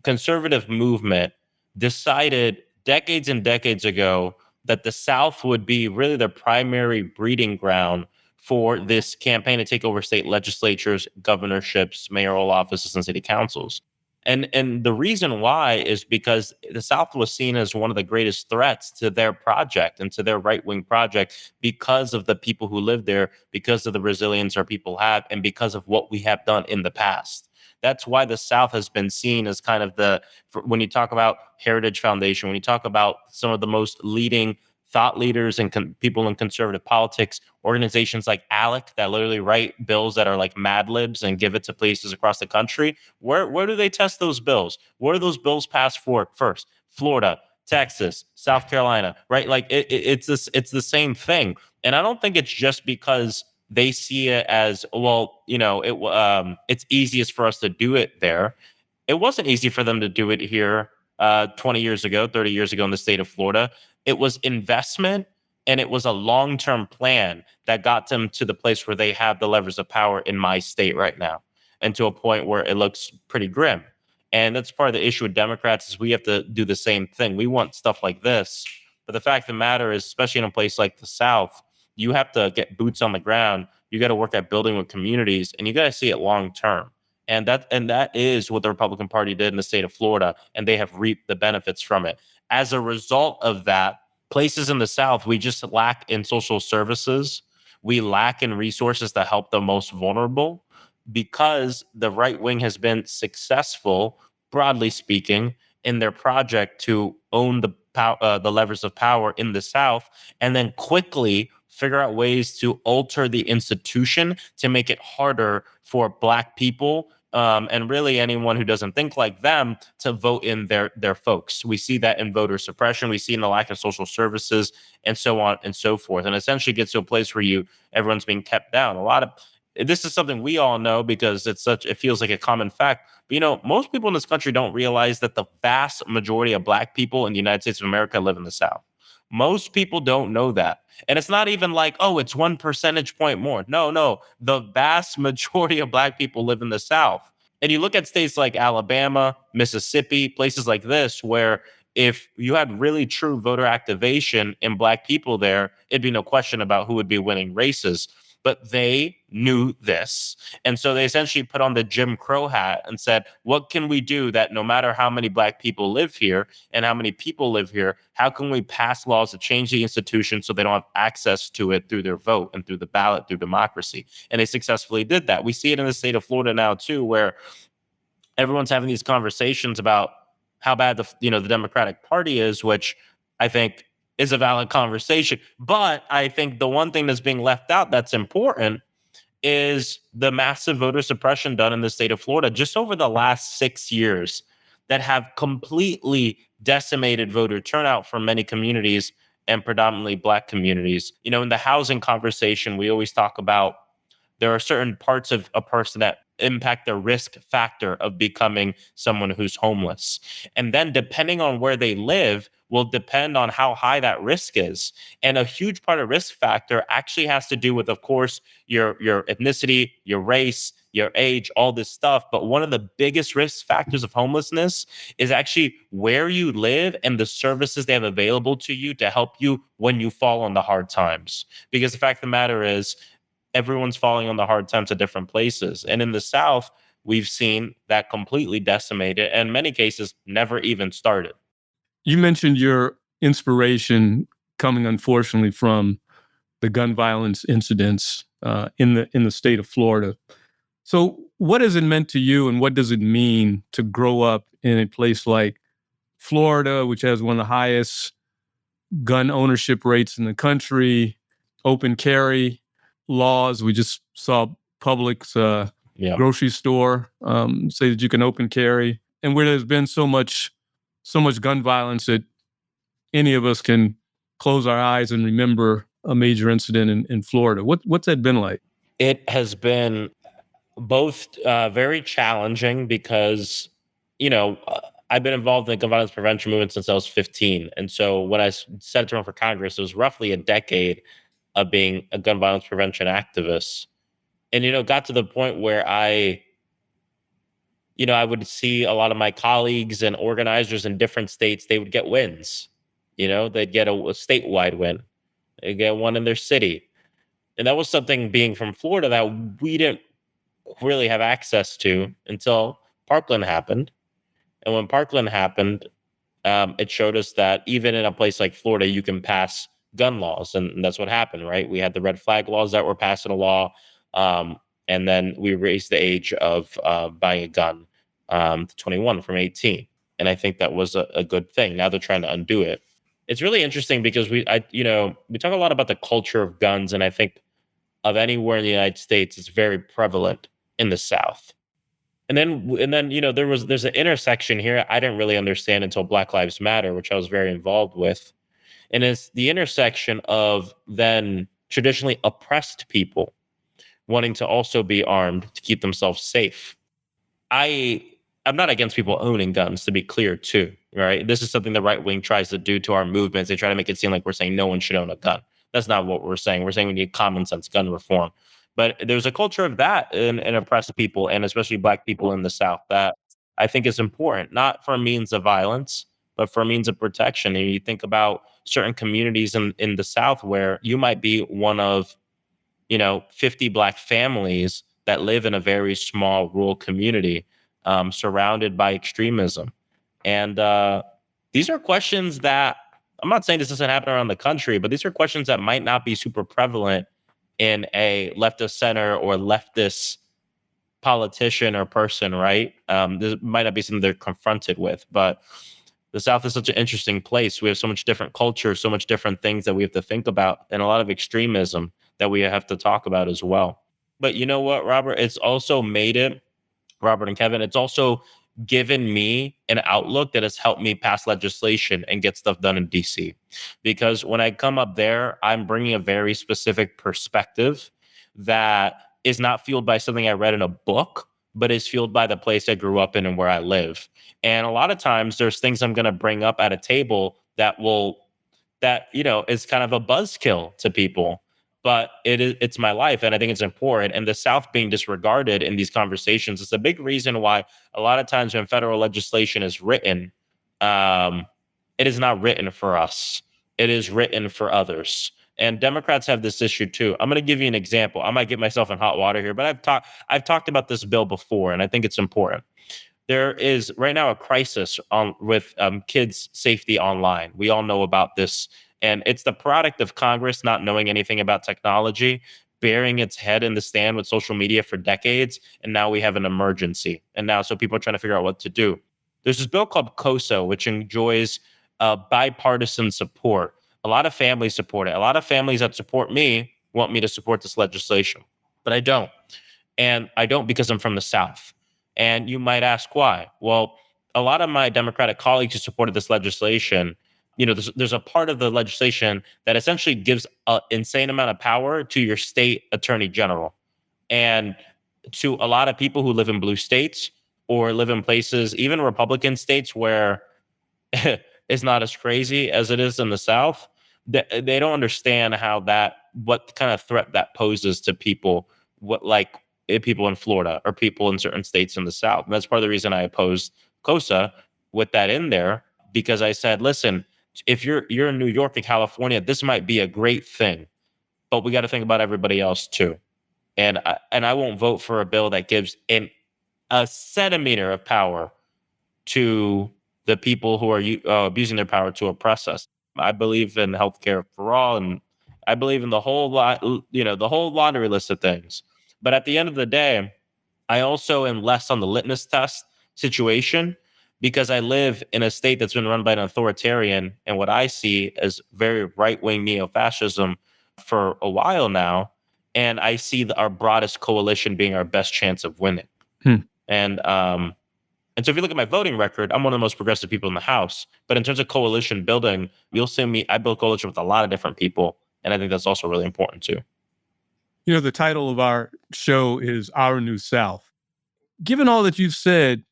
conservative movement decided decades and decades ago that the South would be really the primary breeding ground for this campaign to take over state legislatures, governorships, mayoral offices, and city councils? And the reason why is because the South was seen as one of the greatest threats to their project and to their right-wing project because of the people who live there, because of the resilience our people have, and because of what we have done in the past. That's why the South has been seen as kind of when you talk about Heritage Foundation, when you talk about some of the most leading thought leaders and people in conservative politics, organizations like ALEC that literally write bills that are like Mad Libs and give it to places across the country. Where do they test those bills? Where do those bills pass for first? Florida, Texas, South Carolina, right? Like it's the same thing. And I don't think it's just because they see it as, well, it's easiest for us to do it there. It wasn't easy for them to do it here 20 years ago, 30 years ago in the state of Florida. It was investment, and it was a long-term plan that got them to the place where they have the levers of power in my state right now, and to a point where it looks pretty grim. And that's part of the issue with Democrats, is we have to do the same thing. We want stuff like this. But the fact of the matter is, especially in a place like the South, you have to get boots on the ground. You got to work at building with communities, and you got to see it long-term. And that is what the Republican Party did in the state of Florida, and they have reaped the benefits from it. As a result of that, places in the South, we just lack in social services. We lack in resources to help the most vulnerable, because the right wing has been successful, broadly speaking, in their project to own the levers of power in the South, and then quickly figure out ways to alter the institution to make it harder for Black people and really anyone who doesn't think like them to vote in their folks. We see that in voter suppression. We see in the lack of social services, and so on and so forth. And essentially gets to a place where everyone's being kept down. This is something we all know because it feels like a common fact. But most people in this country don't realize that the vast majority of Black people in the United States of America live in the South. Most people don't know that. And it's not even like, oh, it's 1 percentage point more. No. The vast majority of Black people live in the South. And you look at states like Alabama, Mississippi, places like this, where if you had really true voter activation in Black people there, it'd be no question about who would be winning races. But they knew this. And so they essentially put on the Jim Crow hat and said, what can we do that no matter how many Black people live here and how many people live here, how can we pass laws to change the institution so they don't have access to it through their vote and through the ballot, through democracy? And they successfully did that. We see it in the state of Florida now, too, where everyone's having these conversations about how bad the Democratic Party is, which I think is a valid conversation. But I think the one thing that's being left out that's important is the massive voter suppression done in the state of Florida just over the last 6 years that have completely decimated voter turnout from many communities, and predominantly Black communities. In the housing conversation, we always talk about there are certain parts of a person that impact the risk factor of becoming someone who's homeless. And then depending on where they live will depend on how high that risk is. And a huge part of risk factor actually has to do with, of course, your ethnicity, your race, your age, all this stuff. But one of the biggest risk factors of homelessness is actually where you live and the services they have available to you to help you when you fall on the hard times. Because the fact of the matter is, everyone's falling on the hard times at different places. And in the South, we've seen that completely decimated, and in many cases never even started. You mentioned your inspiration coming, unfortunately, from the gun violence incidents in the state of Florida. So what has it meant to you, and what does it mean to grow up in a place like Florida, which has one of the highest gun ownership rates in the country, open carry laws? We just saw Publix grocery store say that you can open carry. and where there's been so much gun violence that any of us can close our eyes and remember a major incident in Florida. What's that been like? It has been both very challenging because, I've been involved in the gun violence prevention movement since I was 15. And so when I set to run for Congress, it was roughly a decade of being a gun violence prevention activist. And, got to the point where I would see a lot of my colleagues and organizers in different states, they would get wins. They'd get a statewide win. They'd get one in their city. And that was something, being from Florida, that we didn't really have access to until Parkland happened. And when Parkland happened, it showed us that even in a place like Florida, you can pass gun laws. And that's what happened, right? We had the red flag laws that were passing a law. And then we raised the age of buying a gun to 21 from 18. And I think that was a good thing. Now they're trying to undo it. It's really interesting because we talk a lot about the culture of guns, and I think of anywhere in the United States, it's very prevalent in the South. And then there's an intersection here I didn't really understand until Black Lives Matter, which I was very involved with. And it's the intersection of then traditionally oppressed people wanting to also be armed to keep themselves safe. I'm not against people owning guns, to be clear, too, right? This is something the right wing tries to do to our movements. They try to make it seem like we're saying no one should own a gun. That's not what we're saying. We're saying we need common sense gun reform. But there's a culture of that in oppressed people, and especially Black people in the South, that I think is important, not for means of violence, but for means of protection. And you think about certain communities in the South where you might be one of 50 Black families that live in a very small rural community, surrounded by extremism. And these are questions that, I'm not saying this doesn't happen around the country, but these are questions that might not be super prevalent in a leftist center or leftist politician or person, right? This might not be something they're confronted with, but the South is such an interesting place. We have so much different culture, so much different things that we have to think about, and a lot of extremism that we have to talk about as well. But you know what, Robert? It's also made it, Robert and Kevin, it's also given me an outlook that has helped me pass legislation and get stuff done in DC. Because when I come up there, I'm bringing a very specific perspective that is not fueled by something I read in a book, but is fueled by the place I grew up in and where I live. And a lot of times there's things I'm going to bring up at a table that is kind of a buzzkill to people. But it's my life, and I think it's important. And the South being disregarded in these conversations is a big reason why a lot of times when federal legislation is written, it is not written for us. It is written for others. And Democrats have this issue too. I'm going to give you an example. I might get myself in hot water here, but I've talked about this bill before, and I think it's important. There is right now a crisis with kids' safety online. We all know about this. And it's the product of Congress not knowing anything about technology, burying its head in the sand with social media for decades. And now we have an emergency. And now so people are trying to figure out what to do. There's this bill called COSA, which enjoys bipartisan support. A lot of families support it. A lot of families that support me want me to support this legislation, but I don't. And I don't because I'm from the South. And you might ask why. Well, a lot of my Democratic colleagues who supported this legislation, there's a part of the legislation that essentially gives an insane amount of power to your state attorney general. And to a lot of people who live in blue states or live in places, even Republican states, where it's not as crazy as it is in the South, they don't understand what kind of threat that poses to people, people in Florida or people in certain states in the South. And that's part of the reason I opposed COSA with that in there, because I said, listen, if you're in New York and California, this might be a great thing, but we got to think about everybody else too. And I won't vote for a bill that gives a centimeter of power to the people who are abusing their power to oppress us. I believe in healthcare for all, and I believe in the whole laundry list of things. But at the end of the day, I also am less on the litmus test situation, because I live in a state that's been run by an authoritarian and what I see as very right-wing neo-fascism for a while now. And I see our broadest coalition being our best chance of winning. And And so if you look at my voting record, I'm one of the most progressive people in the House. But in terms of coalition building, you'll see me, I build coalition with a lot of different people. And I think that's also really important too. You know, the title of our show is Our New South. Given all that you've said,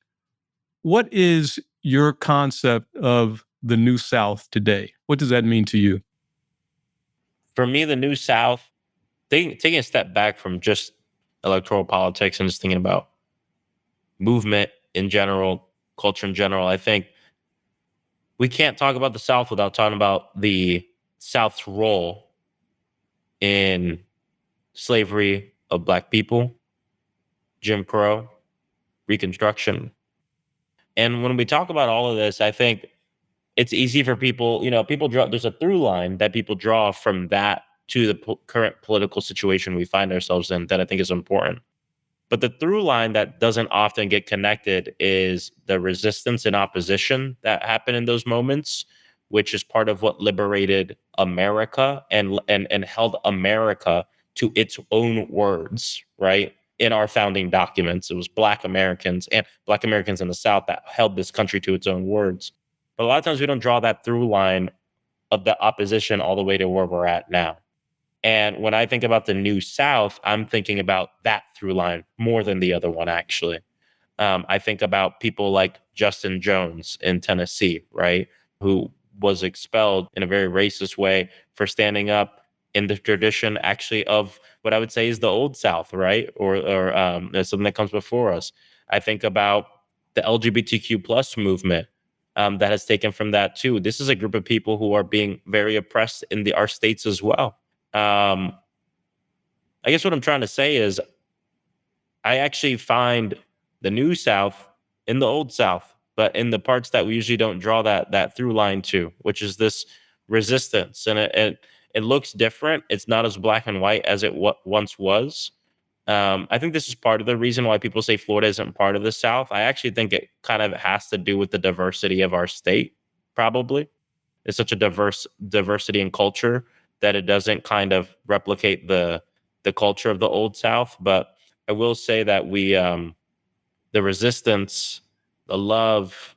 what is your concept of the New South today? What does that mean to you? For me, the New South, taking a step back from just electoral politics and just thinking about movement in general, culture in general, I think we can't talk about the South without talking about the South's role in slavery of Black people, Jim Crow, Reconstruction. And when we talk about all of this, I think it's easy for people, people draw, there's a through line that people draw from that to the current political situation we find ourselves in that I think is important. But the through line that doesn't often get connected is the resistance and opposition that happened in those moments, which is part of what liberated America and held America to its own words, right? In our founding documents, it was Black Americans and Black Americans in the South that held this country to its own words. But a lot of times we don't draw that through line of the opposition all the way to where we're at now. And when I think about the New South, I'm thinking about that through line more than the other one, actually. I think about people like Justin Jones in Tennessee, right? Who was expelled in a very racist way for standing up in the tradition actually of what I would say is the Old South, right? Or something that comes before us. I think about the LGBTQ plus movement that has taken from that too. This is a group of people who are being very oppressed in our states as well. I guess what I'm trying to say is I actually find the New South in the Old South, but in the parts that we usually don't draw that through line to, which is this resistance. And it looks different. It's not as black and white as it once was. I think this is part of the reason why people say Florida isn't part of the South. I actually think it kind of has to do with the diversity of our state, probably. It's such a diversity in culture that it doesn't kind of replicate the culture of the Old South. But I will say that we, the resistance, the love,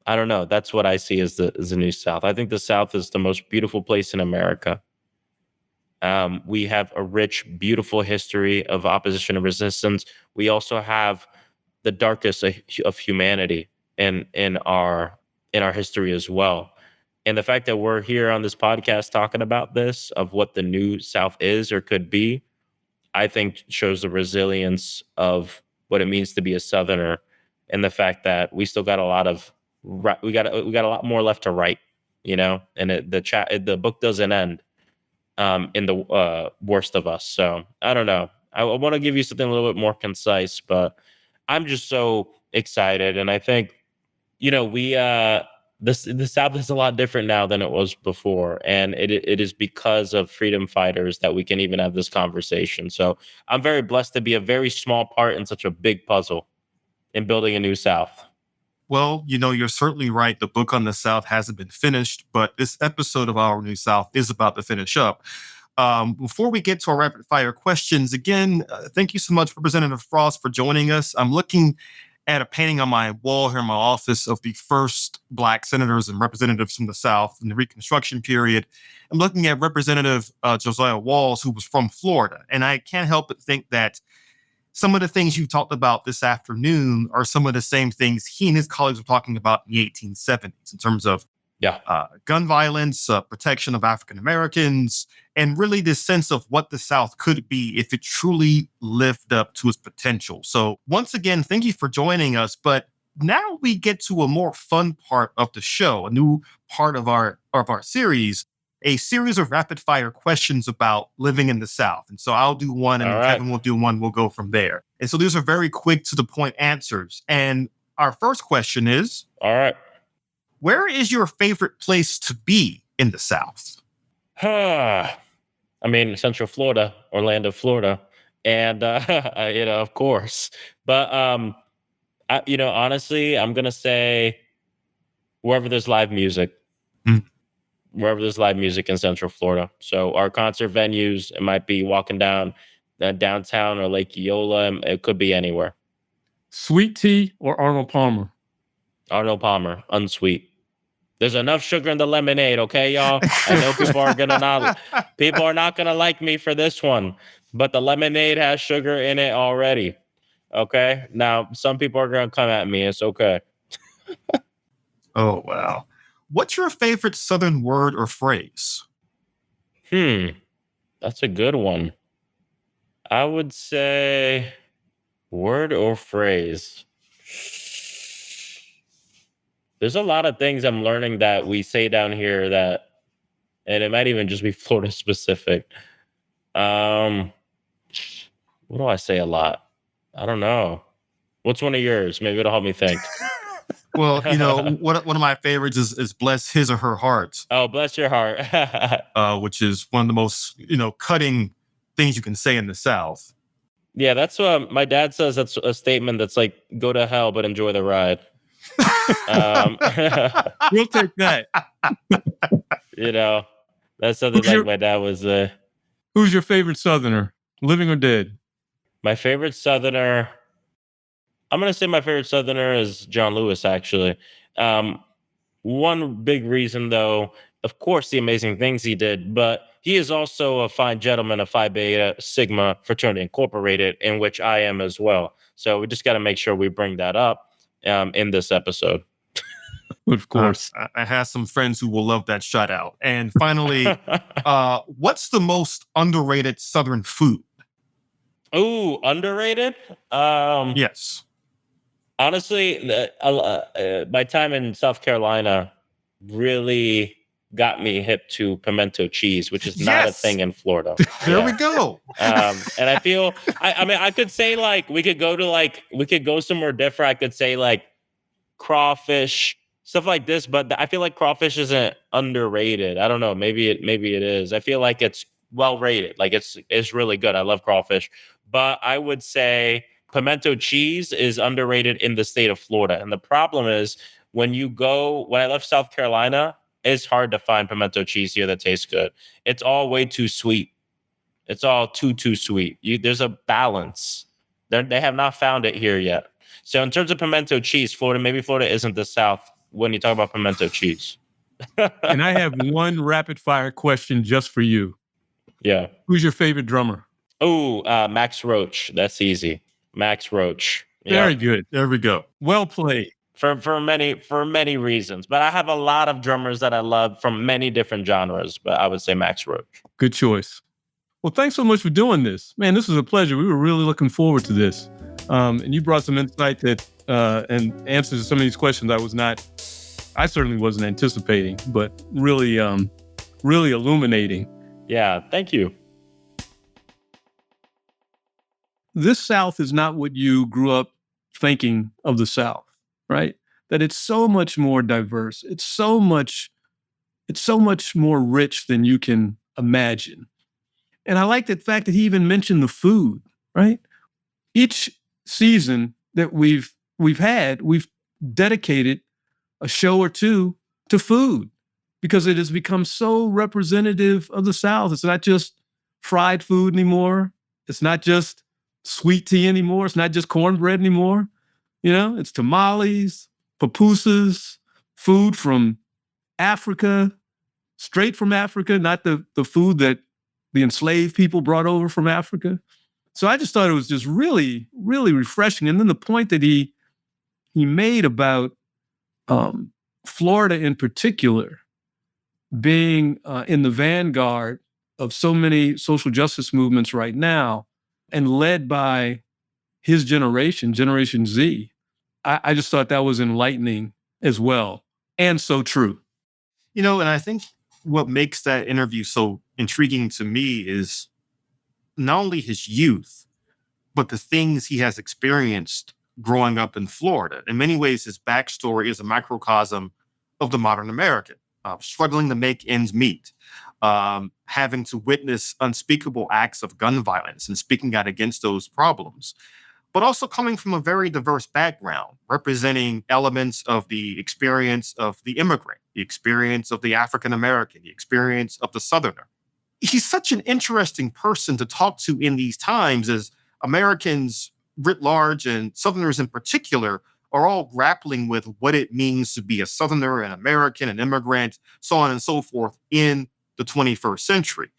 I don't know. That's what I see as the New South. I think the South is the most beautiful place in America. We have a rich, beautiful history of opposition and resistance. We also have the darkest of humanity in our history as well. And the fact that we're here on this podcast talking about this, of what the New South is or could be, I think shows the resilience of what it means to be a Southerner, and the fact that we still got a lot of we got a lot more left to write, and the book doesn't end in the worst of us. So I don't know. I want to give you something a little bit more concise, but I'm just so excited, and I think the South is a lot different now than it was before, and it is because of freedom fighters that we can even have this conversation. So I'm very blessed to be a very small part in such a big puzzle in building a New South. Well, you're certainly right. The book on the South hasn't been finished, but this episode of Our New South is about to finish up. Before we get to our rapid fire questions, again, thank you so much, Representative Frost, for joining us. I'm looking at a painting on my wall here in my office of the first Black senators and representatives from the South in the Reconstruction period. I'm looking at Representative Josiah Walls, who was from Florida. And I can't help but think that some of the things you talked about this afternoon are some of the same things he and his colleagues were talking about in the 1870s in terms of gun violence, protection of African Americans, and really this sense of what the South could be if it truly lived up to its potential. So once again, thank you for joining us. But now we get to a more fun part of the show, a new part of our series, a series of rapid fire questions about living in the South. And so I'll do one, and Kevin will do one. We'll go from there. And so these are very quick to the point answers. And our first question is, all right, where is your favorite place to be in the South? I mean, Central Florida, Orlando, Florida. And, of course. But, honestly, I'm going to say wherever there's live music. Wherever there's live music in Central Florida. So our concert venues, it might be walking down downtown or Lake Eola. It could be anywhere. Sweet tea or Arnold Palmer? Arnold Palmer, unsweet. There's enough sugar in the lemonade, okay, y'all? I know people are not gonna like me for this one, but the lemonade has sugar in it already. Okay? Now, some people are gonna come at me. It's okay. Oh, wow. What's your favorite Southern word or phrase? That's a good one. I would say word or phrase. There's a lot of things I'm learning that we say down here and it might even just be Florida specific. What do I say a lot? I don't know. What's one of yours? Maybe it'll help me think. Well, one of my favorites is bless his or her heart. Oh, bless your heart. Which is one of the most, cutting things you can say in the South. Yeah, that's what my dad says. That's a statement that's like, go to hell, but enjoy the ride. We'll take that. That's something like my dad was. Who's your favorite Southerner, living or dead? My favorite Southerner. I'm going to say my favorite Southerner is John Lewis, actually. One big reason, though, of course, the amazing things he did, but he is also a fine gentleman of Phi Beta Sigma Fraternity Incorporated, in which I am as well. So we just got to make sure we bring that up in this episode. Of course. I have some friends who will love that shout out. And finally, what's the most underrated Southern food? Ooh, underrated? Yes. Honestly, my time in South Carolina really got me hip to pimento cheese, which is not a thing in Florida. There we go. And I feel, I mean, I could say we could go somewhere different. I could say crawfish, stuff like this, but I feel like crawfish isn't underrated. I don't know. Maybe it is. I feel like it's well rated. Like it's really good. I love crawfish, but I would say pimento cheese is underrated in the state of Florida. And the problem is when I left South Carolina, it's hard to find pimento cheese here that tastes good. It's all way too sweet. It's all too sweet. There's a balance. They have not found it here yet. So in terms of pimento cheese, maybe Florida isn't the South when you talk about pimento cheese. And I have one rapid fire question just for you. Yeah. Who's your favorite drummer? Oh, Max Roach. That's easy. Max Roach. Very good. There we go. Well played. For many reasons. But I have a lot of drummers that I love from many different genres, but I would say Max Roach. Good choice. Well, thanks so much for doing this. Man, this was a pleasure. We were really looking forward to this. And you brought some insight that and answers to some of these questions I certainly wasn't anticipating, but really illuminating. Yeah, thank you. This South is not what you grew up thinking of the South, right? That it's so much more diverse. It's so much more rich than you can imagine. And I like the fact that he even mentioned the food, right? Each season that we've dedicated a show or two to food because it has become so representative of the South. It's not just fried food anymore. It's not just sweet tea anymore. It's not just cornbread anymore. It's tamales, pupusas, food from Africa, straight from Africa, not the food that the enslaved people brought over from Africa. So I just thought it was just really, really refreshing. And then the point that he made about Florida in particular being in the vanguard of so many social justice movements right now and led by his generation, Generation Z, I just thought that was enlightening as well and so true. And I think what makes that interview so intriguing to me is not only his youth, but the things he has experienced growing up in Florida. In many ways, his backstory is a microcosm of the modern American, struggling to make ends meet, having to witness unspeakable acts of gun violence and speaking out against those problems, but also coming from a very diverse background, representing elements of the experience of the immigrant, the experience of the African American, the experience of the Southerner. He's such an interesting person to talk to in these times as Americans writ large and Southerners in particular are all grappling with what it means to be a Southerner, an American, an immigrant, so on and so forth in the 21st century.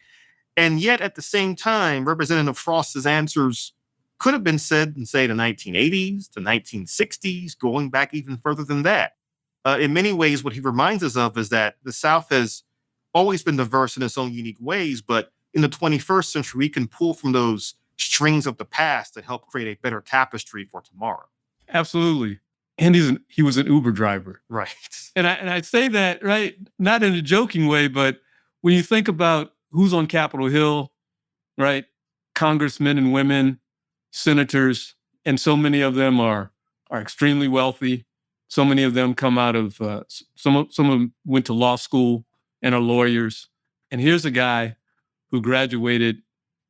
And yet at the same time, Representative Frost's answers could have been said in, say, the 1980s, the 1960s, going back even further than that. In many ways, what he reminds us of is that the South has always been diverse in its own unique ways, but in the 21st century, we can pull from those strings of the past to help create a better tapestry for tomorrow. Absolutely. And he was an Uber driver. Right. And I say that, right, not in a joking way, but when you think about who's on Capitol Hill, right, congressmen and women, senators, and so many of them are extremely wealthy. So many of them come out of, some of them went to law school and are lawyers. And here's a guy who graduated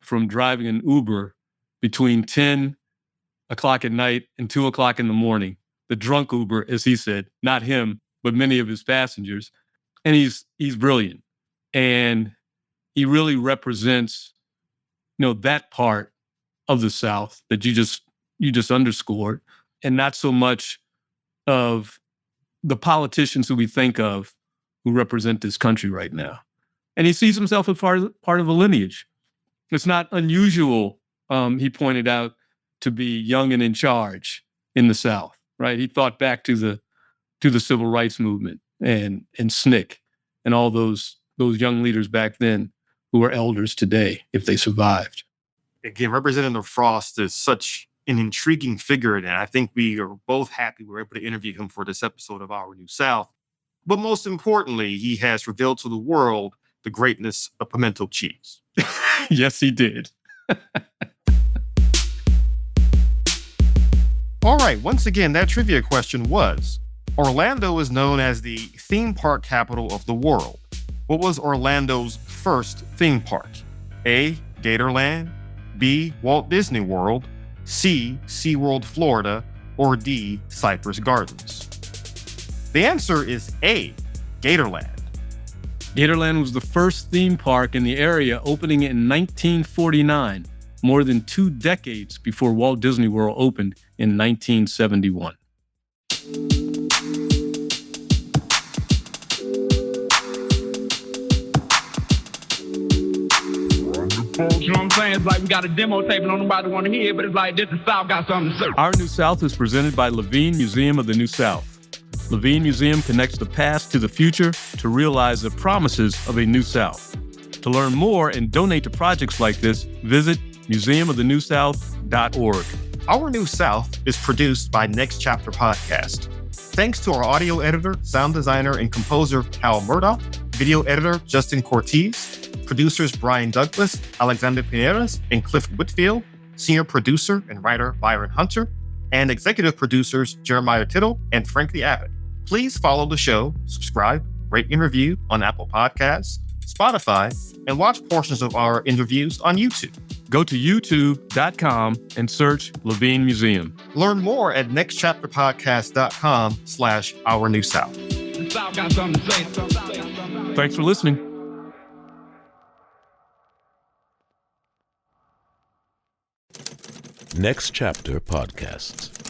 from driving an Uber between 10 o'clock at night and 2 o'clock in the morning. The drunk Uber, as he said, not him, but many of his passengers. And he's brilliant. And he really represents, that part of the South that you just underscored, and not so much of the politicians who we think of who represent this country right now. And he sees himself as part of a lineage. It's not unusual, he pointed out, to be young and in charge in the South, right? He thought back to the Civil Rights Movement and SNCC and all those young leaders back then who are elders today, if they survived. Again, Representative Frost is such an intriguing figure, and I think we are both happy we were able to interview him for this episode of Our New South. But most importantly, he has revealed to the world the greatness of pimento cheese. Yes, he did. All right, once again, that trivia question was, Orlando is known as the theme park capital of the world. What was Orlando's first theme park? A, Gatorland, B, Walt Disney World, C, SeaWorld Florida, or D, Cypress Gardens? The answer is A, Gatorland. Gatorland was the first theme park in the area, opening in 1949, more than 2 decades before Walt Disney World opened in 1971. You know what I'm saying? It's like we got a demo tape and nobody want to hear it, but it's like this the South got something to say. Our New South is presented by Levine Museum of the New South. Levine Museum connects the past to the future to realize the promises of a New South. To learn more and donate to projects like this, visit museumoftheNewSouth.org. Our New South is produced by Next Chapter Podcast. Thanks to our audio editor, sound designer, and composer, Hal Murdoch, video editor, Justin Cortez, producers Brian Douglas, Alexander Pineras, and Cliff Whitfield, senior producer and writer Byron Hunter, and executive producers Jeremiah Tittle and Frankie Abbott. Please follow the show, subscribe, rate and review on Apple Podcasts, Spotify, and watch portions of our interviews on YouTube. Go to youtube.com and search Levine Museum. Learn more at nextchapterpodcast.com/Our New South. The South got something to say. Thanks for listening. Next Chapter Podcasts.